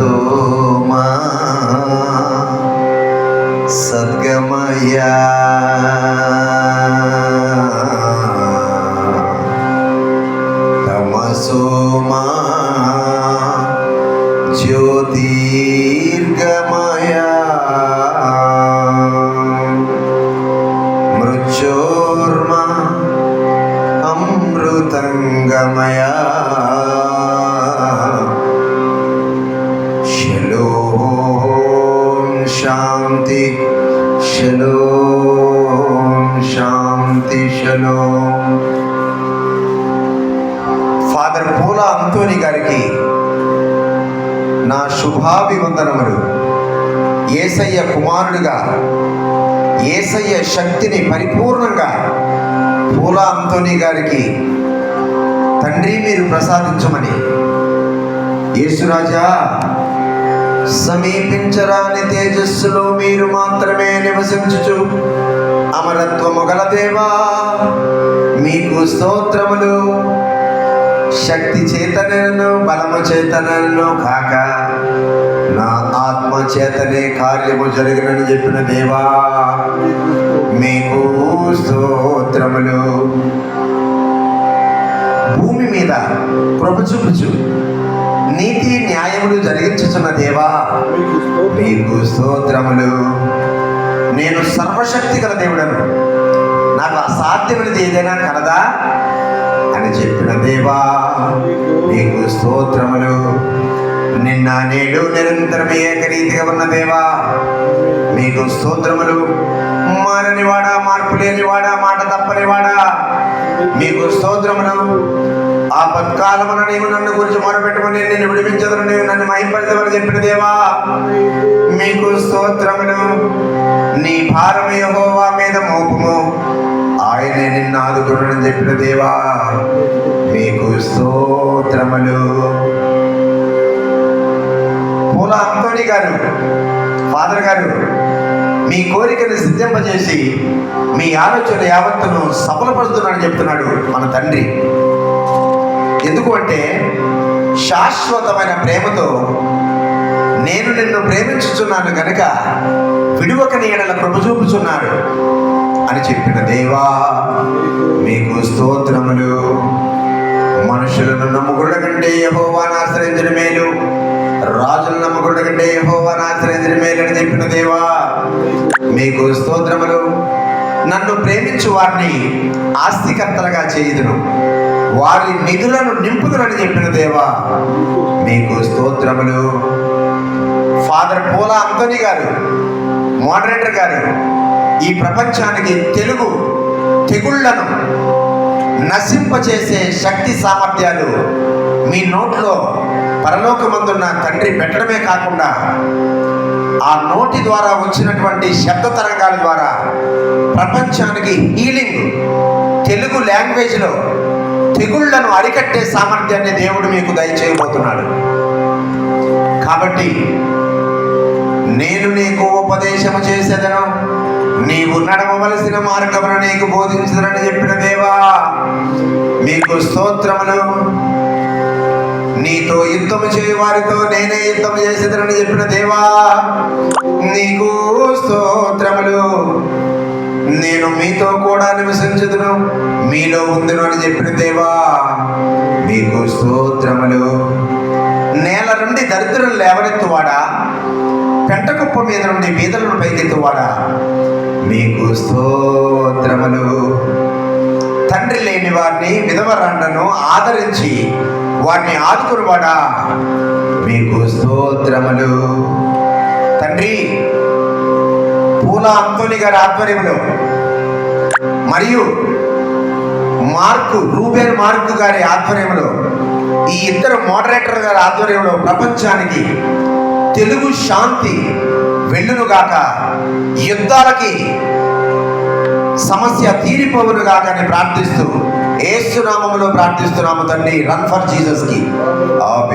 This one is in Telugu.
మృత్యోర్మా సద్గమయ తమసోమా జ్యోతిర్గమయ మృత్యోర్మా అమృతంగమయ శాంతి షలోం శాంతి షలోం. ఫాదర్ పోలా అంతోని గారికి నా శుభాభివందనములు. యేసయ్య కుమారుడిగా యేసయ్య శక్తిని పరిపూర్ణంగా పోలా అంతోని గారికి తండ్రి మీరు ప్రసాదించమని. యేసురాజా, సమీపించరాని తేజస్సులో మీరు మాత్రమే నివసించుచు అమరత్వము గల దేవా, మీకు స్తోత్రములు. శక్తి చేతనను బలము చేతనను కాక నా ఆత్మ చేతనే కార్యము జరిగినని చెప్పిన దేవా, మీకు స్తోత్రములు. భూమి మీద కృప చూపుచు నీతి న్యాయములు జరిగించుచున్న దేవా, మీకు స్తోత్రములు. నేను సర్వశక్తి గల దేవుడను, నాకు అసాధ్యమైనది ఏదైనా కలదా అని చెప్పిన దేవా, మీకు స్తోత్రములు. నిన్న నేడు నిరంతరం ఏకరీతిగా ఉన్న దేవా, మీకు స్తోత్రములు. మారనివాడా, మార్పు లేనివాడా, మాట తప్పనివాడా, మీకు స్తోత్రములు. ఆపత్కాలమున నీవు నన్ను గురించి మొరపెట్టుకుని నిన్ను విడిపించదును, నీవు నన్ను మహింపడతావని చెప్పిన దేవా, మీకు స్తోత్రములు. నీ భారము యెహోవా మీద మోపుము, ఆయనే నిన్ను ఆదుకునని చెప్పిన దేవా, మీకు స్తోత్రములు. పోలా అంతోని గారు, ఫాదర్ గారు, మీ కోరికను సిద్ధింపజేసి మీ ఆలోచన యావత్తును సఫలపరుస్తున్నాడని చెప్తున్నాడు మన తండ్రి. ఎందుకు అంటే, శాశ్వతమైన ప్రేమతో నేను నిన్ను ప్రేమించుచున్నాను కనుక విడువక నీ ఎడల కృప చూపుచున్నాడు అని చెప్పిన దేవా, మీకు స్తోత్రములు. మనుషులను నమ్ముకున్న కంటే యెహోవాను ఆశ్రయించిన మేలు, రాజులను నమ్ముకున్న కంటే యెహోవాను ఆశ్రయించిన మేలు అని చెప్పిన దేవా, మీకు స్తోత్రములు. నన్ను ప్రేమించు వారిని ఆస్తికర్తలుగా చేయుదును, వారి నిధులను నింపుదునని చెప్పిన దేవా, మీకు స్తోత్రములు. ఫాదర్ పోలా అంతోని గారు, మోడరేటర్ గారు, ఈ ప్రపంచానికి తెలుగు తెగుళ్లను నశింపచేసే శక్తి సామర్థ్యాలు మీ నోట్లో పరలోకమందున్న తండ్రి పెట్టడమే కాకుండా ఆ నోటి ద్వారా వచ్చినటువంటి శబ్ద తరంగాల ద్వారా ప్రపంచానికి హీలింగ్, తెలుగు లాంగ్వేజ్లో తెగుళ్లను అరికట్టే సామర్థ్యాన్ని దేవుడు మీకు దయచేయబోతున్నాడు. కాబట్టి నేను నీకు ఉపదేశము చేసేదను, నీవు నడవవలసిన మార్గమును నీకు బోధించదనని చెప్పిన దేవా, మీకు స్తోత్రములు. నీతో యుద్ధము చేయ వారితో నేనే యుద్ధము చేసేదనని చెప్పిన దేవా, నీకు స్తోత్రములు. నేను మీతో కూడా నివసించుదును, మీలో ఉందును అని చెప్పిన దేవా, మీకు స్తోత్రములు. నేల నుండి దరిద్రులను లేవనెత్తువాడా, పెంటకుప్ప మీద నుండి బీదలను పైకెత్తువాడా, మీకు స్తోత్రములు. తండ్రి లేని వారిని, విధవరాండ్లను ఆదరించి వారిని ఆదుకునివాడా, మీకు స్తోత్రములు. తండ్రి, పోలా అంతోని గారి ఆధ్వర్యంలో మరియు రూబెన్ మార్కు గారి ఆధ్వర్యంలో, ఈ ఇద్దరు మోడరేటర్ గారి ఆధ్వర్యంలో ప్రపంచానికి తెలుగు శాంతి వెళ్ళునుగాక, యుద్ధాలకి సమస్య తీరిపోవునుగాక అని ప్రార్థిస్తూ యేసు నామములో ప్రార్థిస్తున్నాము తండ్రి. రన్ ఫర్ జీసస్ కి.